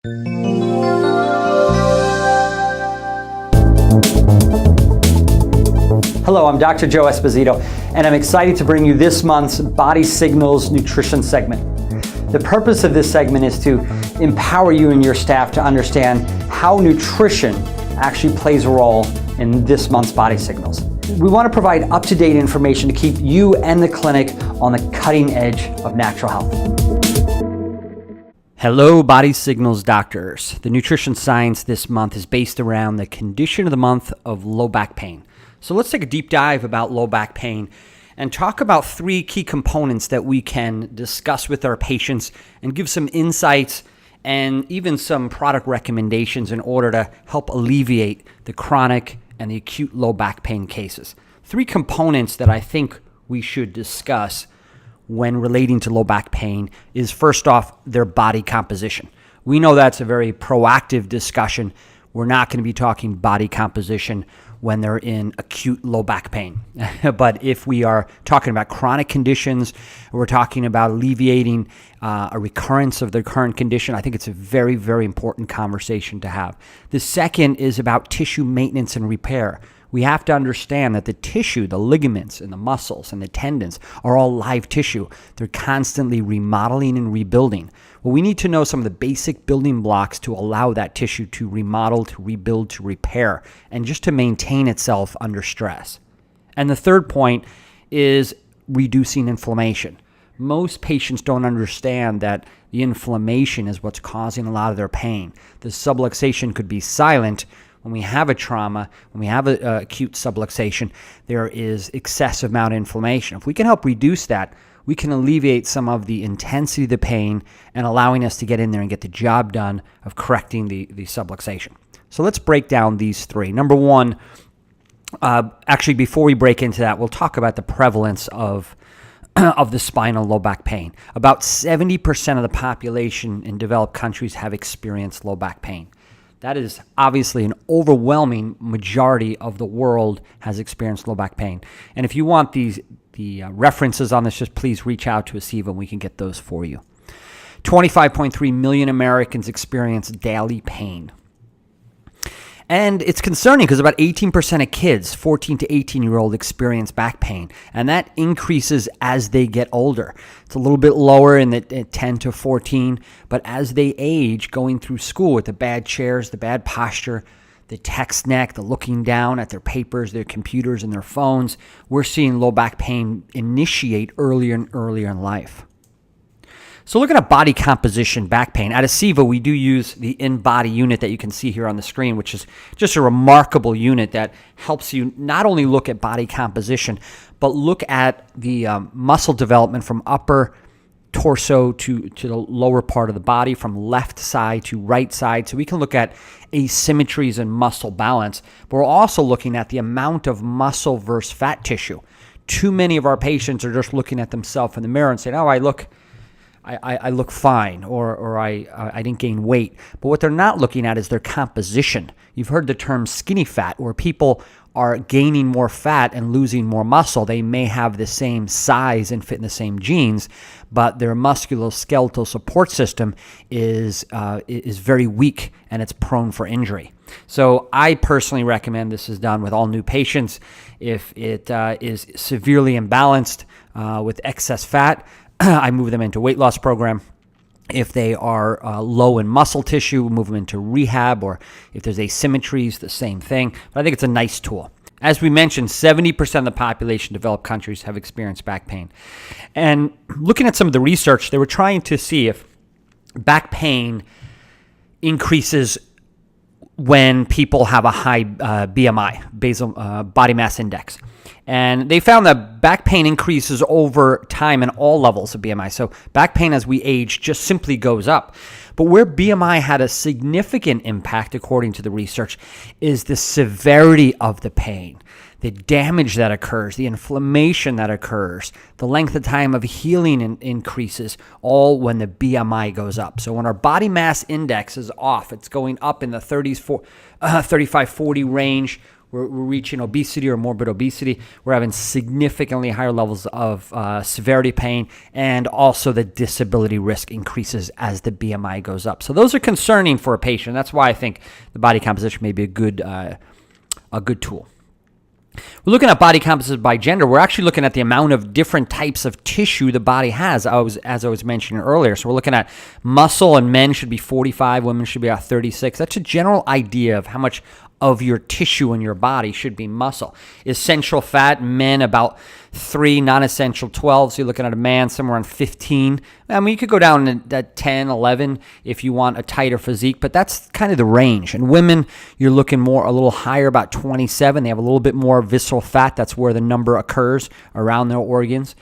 Hello, I'm Dr. Joe Esposito, and I'm excited to bring you this month's BodySignals nutrition segment. The purpose of this segment is to empower you and your staff to understand how nutrition actually plays a role in this month's BodySignals. We want to provide up-to-date information to keep you and the clinic on the cutting edge of natural health. Hello, BodySignals doctors. The nutrition science this month is based around the condition of the month of low back pain. So let's take a deep dive about low back pain and talk about three key components that we can discuss with our patients and give some insights and even some product recommendations in order to help alleviate the chronic and the acute low back pain cases. Three components that I think we should discuss when relating to low back pain is, first off, their body composition. We know that's a very proactive discussion. We're not going to be talking body composition when they're in acute low back pain. But if we are talking about chronic conditions, we're talking about alleviating a recurrence of the current condition, I think it's a very, very important conversation to have. The second is about tissue maintenance and repair. We have to understand that the tissue, the ligaments and the muscles and the tendons are all live tissue. They're constantly remodeling and rebuilding. Well, we need to know some of the basic building blocks to allow that tissue to remodel, to rebuild, to repair, and just to maintain itself under stress. And the third point is reducing inflammation. Most patients don't understand that the inflammation is what's causing a lot of their pain. The subluxation could be silent. When we have a trauma, when we have an acute subluxation, there is excessive amount of inflammation. If we can help reduce that, we can alleviate some of the intensity of the pain and allowing us to get in there and get the job done of correcting the subluxation. So let's break down these three. Number one, actually before we break into that, we'll talk about the prevalence of the spinal low back pain. About 70% of the population in developed countries have experienced low back pain. That is obviously an overwhelming majority of the world has experienced low back pain. And if you want the references on this, just please reach out to Asiva and we can get those for you. 25.3 million Americans experience daily pain. And it's concerning because about 18% of kids, 14 to 18-year-old, experience back pain. And that increases as they get older. It's a little bit lower in the 10 to 14. But as they age, going through school with the bad chairs, the bad posture, the text neck, the looking down at their papers, their computers, and their phones, we're seeing low back pain initiate earlier and earlier in life. So looking at body composition, back pain, at Asiva, we do use the in-body unit that you can see here on the screen, which is just a remarkable unit that helps you not only look at body composition, but look at the muscle development from upper torso to the lower part of the body, from left side to right side. So we can look at asymmetries and muscle balance, but we're also looking at the amount of muscle versus fat tissue. Too many of our patients are just looking at themselves in the mirror and saying, oh, I look fine, or I didn't gain weight. But what they're not looking at is their composition. You've heard the term skinny fat, where people are gaining more fat and losing more muscle. They may have the same size and fit in the same genes, but their musculoskeletal support system is very weak and it's prone for injury. So I personally recommend this is done with all new patients. If it is severely imbalanced with excess fat, I move them into weight loss program. If they are low in muscle tissue, move them into rehab, or if there's asymmetries, the same thing. But I think it's a nice tool. As we mentioned, 70% of the population in developed countries have experienced back pain. And looking at some of the research, they were trying to see if back pain increases when people have a high BMI, basal body mass index. And they found that back pain increases over time in all levels of BMI. So back pain as we age just simply goes up. But where BMI had a significant impact, according to the research, is the severity of the pain, the damage that occurs, the inflammation that occurs, the length of time of healing increases, all when the BMI goes up. So when our body mass index is off, it's going up in the 35-40 range, we're reaching obesity or morbid obesity, we're having significantly higher levels of severity pain, and also the disability risk increases as the BMI goes up. So those are concerning for a patient. That's why I think the body composition may be a good tool. We're looking at body composition by gender. We're actually looking at the amount of different types of tissue the body has, as I was mentioning earlier. So we're looking at muscle, and men should be 45, women should be about 36. That's a general idea of how much of your tissue in your body should be muscle. Essential fat, men about 3, non-essential 12. So you're looking at a man somewhere on 15. I mean, you could go down to 10, 11 if you want a tighter physique, but that's kind of the range. And women, you're looking more a little higher, about 27. They have a little bit more visceral fat. That's where the number occurs around their organs.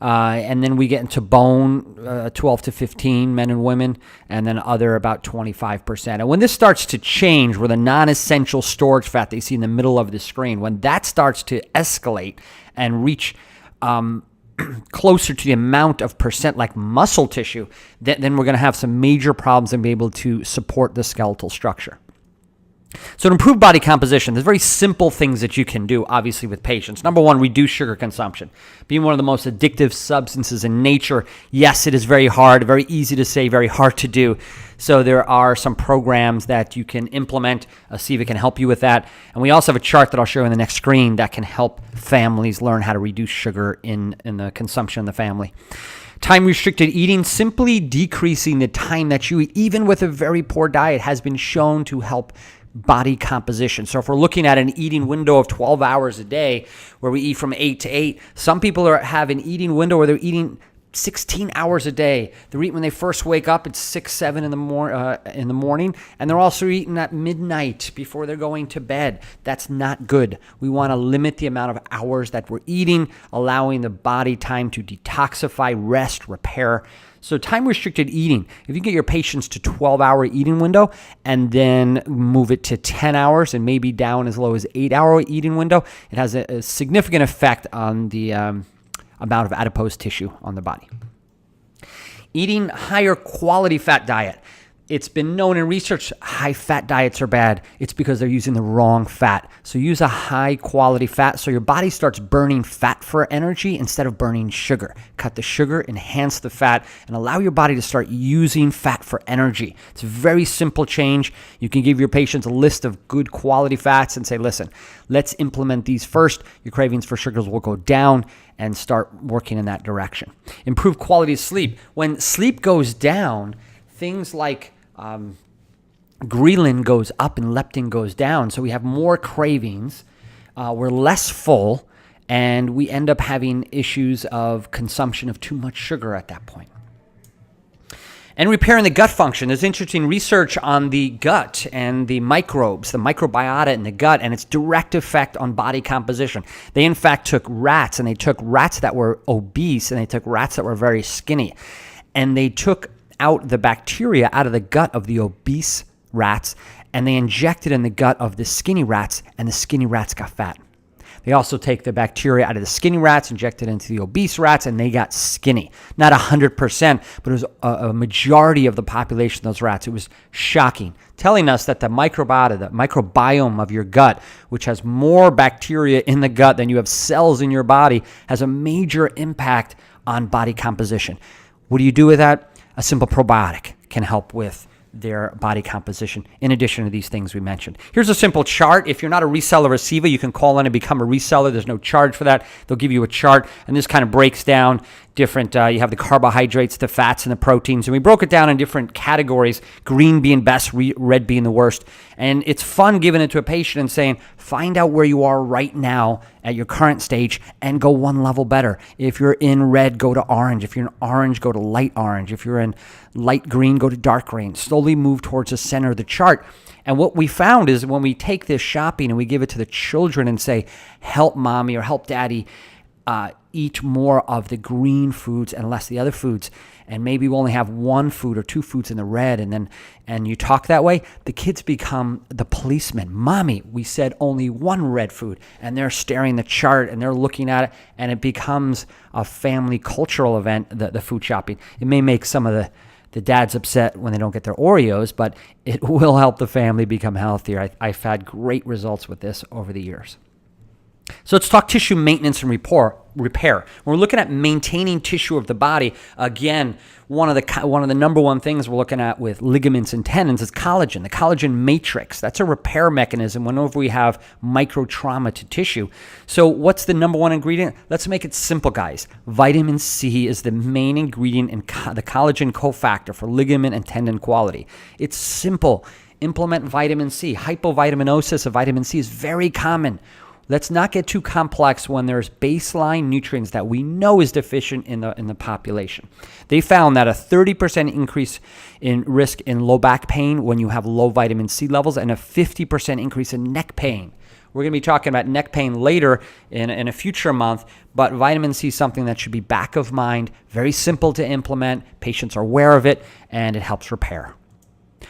And then we get into bone, 12 to 15, men and women, and then other about 25%. And when this starts to change, where the non-essential storage fat that you see in the middle of the screen, when that starts to escalate and reach closer to the amount of percent like muscle tissue, then we're going to have some major problems and be able to support the skeletal structure. So to improve body composition, there's very simple things that you can do, obviously, with patients. Number one, reduce sugar consumption. Being one of the most addictive substances in nature, yes, it is very hard, very easy to say, very hard to do. So there are some programs that you can implement, see if it can help you with that. And we also have a chart that I'll show you on the next screen that can help families learn how to reduce sugar in the consumption of the family. Time-restricted eating, simply decreasing the time that you eat, even with a very poor diet, has been shown to help body composition. So if we're looking at an eating window of 12 hours a day where we eat from 8 to 8, some people have an eating window where they're eating 16 hours a day. They're eating when they first wake up at 6, 7 in the morning, and they're also eating at midnight before they're going to bed. That's not good. We want to limit the amount of hours that we're eating, allowing the body time to detoxify, rest, repair. So time-restricted eating, if you get your patients to 12-hour eating window and then move it to 10 hours and maybe down as low as 8-hour eating window, it has a significant effect on the amount of adipose tissue on the body. Eating higher quality fat diet. It's been known in research high-fat diets are bad. It's because they're using the wrong fat. So use a high-quality fat so your body starts burning fat for energy instead of burning sugar. Cut the sugar, enhance the fat, and allow your body to start using fat for energy. It's a very simple change. You can give your patients a list of good quality fats and say, listen, let's implement these first. Your cravings for sugars will go down, and start working in that direction. Improve quality of sleep. When sleep goes down, things like ghrelin goes up and leptin goes down. So we have more cravings, we're less full, and we end up having issues of consumption of too much sugar at that point. And repairing the gut function. There's interesting research on the gut and the microbes, the microbiota in the gut, and its direct effect on body composition. They, in fact, took rats, and they took rats that were obese, and they took rats that were very skinny. And they took out the bacteria out of the gut of the obese rats, and they injected in the gut of the skinny rats, and the skinny rats got fat. They also take the bacteria out of the skinny rats, inject it into the obese rats, and they got skinny. Not 100%, but it was a majority of the population of those rats. It was shocking, telling us that the microbiota, the microbiome of your gut, which has more bacteria in the gut than you have cells in your body, has a major impact on body composition. What do you do with that? A simple probiotic can help with their body composition, in addition to these things we mentioned. Here's a simple chart. If you're not a reseller receiver, you can call in and become a reseller. There's no charge for that. They'll give you a chart, and this kind of breaks down different, you have the carbohydrates, the fats, and the proteins, and we broke it down in different categories, green being best, red being the worst. And it's fun giving it to a patient and saying, find out where you are right now at your current stage and go one level better. If you're in red, go to orange. If you're in orange, go to light orange. If you're in light green, go to dark green. Slowly move towards the center of the chart. And what we found is when we take this shopping and we give it to the children and say, help mommy or help daddy eat more of the green foods and less the other foods, and maybe we only have one food or two foods in the red, and you talk that way, the kids become the policemen. Mommy, we said only one red food, and they're staring the chart and they're looking at it, and it becomes a family cultural event, the food shopping. It may make some of The dad's upset when they don't get their Oreos, but it will help the family become healthier. I've had great results with this over the years. So let's talk tissue maintenance and repair. When we're looking at maintaining tissue of the body, again, one of the number one things we're looking at with ligaments and tendons is collagen, the collagen matrix. That's a repair mechanism whenever we have micro trauma to tissue. So what's the number one ingredient? Let's make it simple, guys. Vitamin C is the main ingredient in the collagen cofactor for ligament and tendon quality. It's simple. Implement vitamin C. Hypovitaminosis of vitamin C is very common. Let's not get too complex when there's baseline nutrients that we know is deficient in the population. They found that a 30% increase in risk in low back pain when you have low vitamin C levels and a 50% increase in neck pain. We're going to be talking about neck pain later in a future month, but vitamin C is something that should be back of mind, very simple to implement. Patients are aware of it, and it helps repair.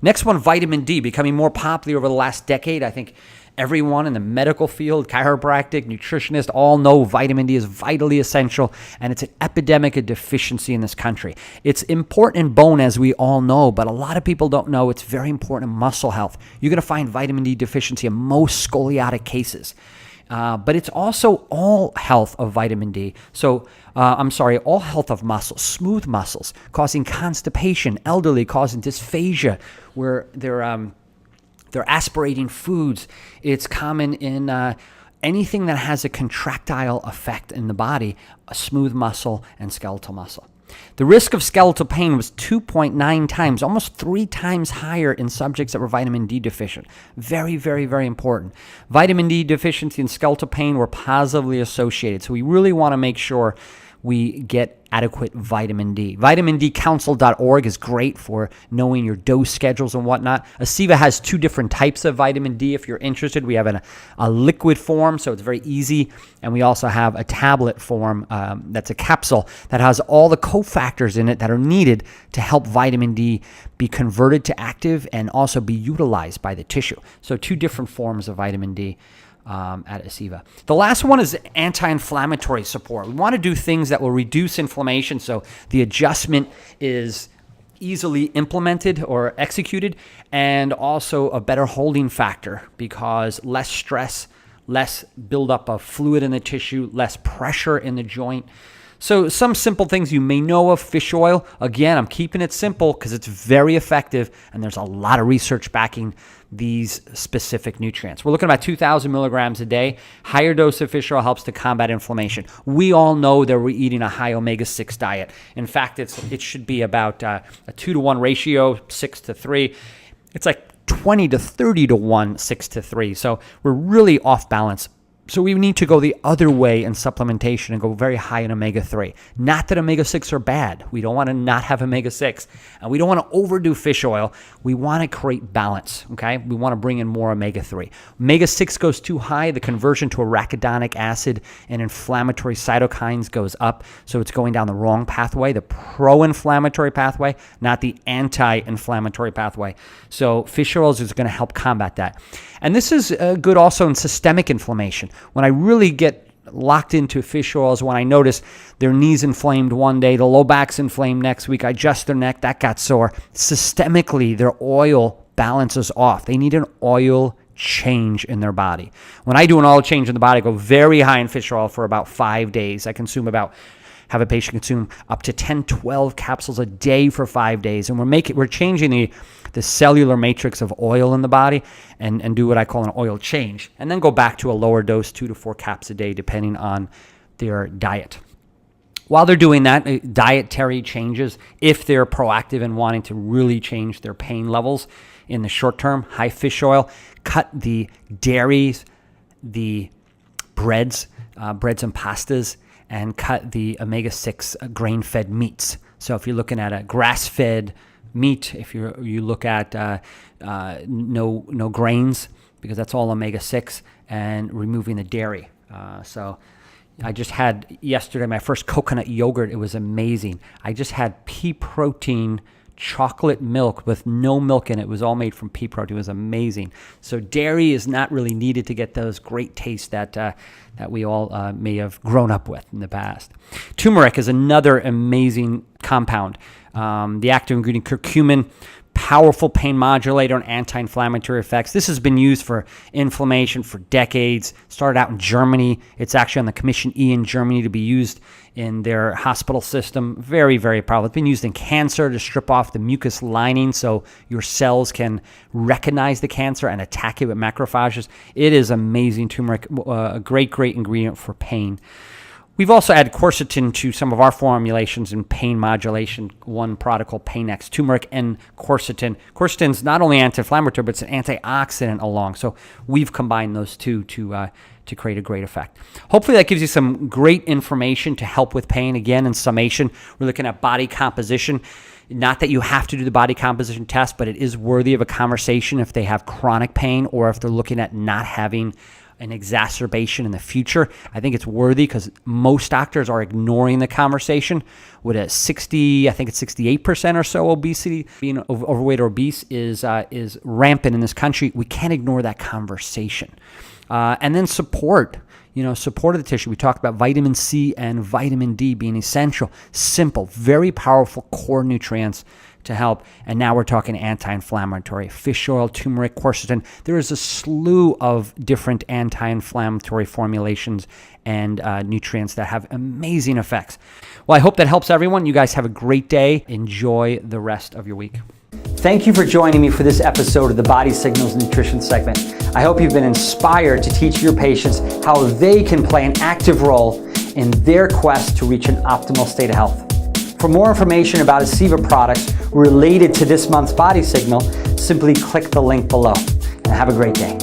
Next one, vitamin D, becoming more popular over the last decade. I think everyone in the medical field, chiropractic, nutritionist, all know vitamin D is vitally essential, and it's an epidemic of deficiency in this country. It's important in bone, as we all know, but a lot of people don't know it's very important in muscle health. You're going to find vitamin D deficiency in most scoliotic cases. But it's also all health of vitamin D. All health of muscles, smooth muscles, causing constipation, elderly causing dysphagia, where they're aspirating foods. It's common in anything that has a contractile effect in the body, a smooth muscle and skeletal muscle. The risk of skeletal pain was 2.9 times, almost 3 times higher in subjects that were vitamin D deficient. Very, very, very important. Vitamin D deficiency and skeletal pain were positively associated, so we really want to make sure we get adequate vitamin D. VitaminDcouncil.org is great for knowing your dose schedules and whatnot. Aceva has 2 different types of vitamin D if you're interested. We have a liquid form, so it's very easy, and we also have a tablet form that's a capsule that has all the cofactors in it that are needed to help vitamin D be converted to active and also be utilized by the tissue. So 2 different forms of vitamin D. At Aceva. The last one is anti-inflammatory support. We want to do things that will reduce inflammation so the adjustment is easily implemented or executed, and also a better holding factor because less stress, less buildup of fluid in the tissue, less pressure in the joint. So some simple things you may know of. Fish oil, again, I'm keeping it simple because it's very effective and there's a lot of research backing these specific nutrients. We're looking at about 2,000 milligrams a day. Higher dose of fish oil helps to combat inflammation. We all know that we're eating a high omega-6 diet. In fact, it should be about a 2-to-1 ratio, 6 to 3. It's like 20 to 30 to 1, 6 to 3. So we're really off balance. So we need to go the other way in supplementation and go very high in omega-3. Not that omega-6 are bad. We don't want to not have omega-6. And we don't want to overdo fish oil. We want to create balance, okay? We want to bring in more omega-3. Omega-6 goes too high, the conversion to arachidonic acid and inflammatory cytokines goes up. So it's going down the wrong pathway, the pro-inflammatory pathway, not the anti-inflammatory pathway. So fish oils is going to help combat that. And this is good also in systemic inflammation. When I really get locked into fish oils, when I notice their knees inflamed one day, the low back's inflamed next week, I adjust their neck, that got sore. Systemically, their oil balances off. They need an oil change in their body. When I do an oil change in the body, I go very high in fish oil for about 5 days. I have a patient consume up to 10, 12 capsules a day for 5 days. And we're changing the cellular matrix of oil in the body and do what I call an oil change. And then go back to a lower dose, 2 to 4 caps a day, depending on their diet. While they're doing that, dietary changes, if they're proactive in wanting to really change their pain levels in the short term, high fish oil, cut the dairies, the breads and pastas, and cut the omega-6 grain-fed meats. So if you're looking at a grass-fed meat, if you look at no grains, because that's all omega-6, and removing the dairy. So I just had yesterday my first coconut yogurt. It was amazing. I just had pea protein chocolate milk with no milk in it. It was all made from pea protein. It was amazing. So dairy is not really needed to get those great tastes that we all may have grown up with in the past. Turmeric is another amazing compound. The active ingredient curcumin, powerful pain modulator and anti-inflammatory effects. This has been used for inflammation for decades. Started out in Germany. It's actually on the Commission E in Germany to be used in their hospital system. Very, very powerful. It's been used in cancer to strip off the mucus lining so your cells can recognize the cancer and attack it with macrophages. It is amazing turmeric, a great, great ingredient for pain. We've also added quercetin to some of our formulations in pain modulation. One product called Pain-X, turmeric and quercetin. Quercetin is not only anti-inflammatory, but it's an antioxidant along. So we've combined those two to create a great effect. Hopefully that gives you some great information to help with pain. Again, in summation, we're looking at body composition. Not that you have to do the body composition test, but it is worthy of a conversation if they have chronic pain or if they're looking at not having an exacerbation in the future. I think it's worthy because most doctors are ignoring the conversation. With a 68% or so obesity, being overweight or obese is rampant in this country. We can't ignore that conversation. And then support of the tissue. We talked about vitamin C and vitamin D being essential, simple, very powerful core nutrients to help. And now we're talking anti-inflammatory, fish oil, turmeric, quercetin. There is a slew of different anti-inflammatory formulations and nutrients that have amazing effects. Well, I hope that helps everyone. You guys have a great day. Enjoy the rest of your week. Thank you for joining me for this episode of the Body Signals Nutrition segment. I hope you've been inspired to teach your patients how they can play an active role in their quest to reach an optimal state of health. For more information about Aceva products related to this month's Body Signal, simply click the link below. And have a great day.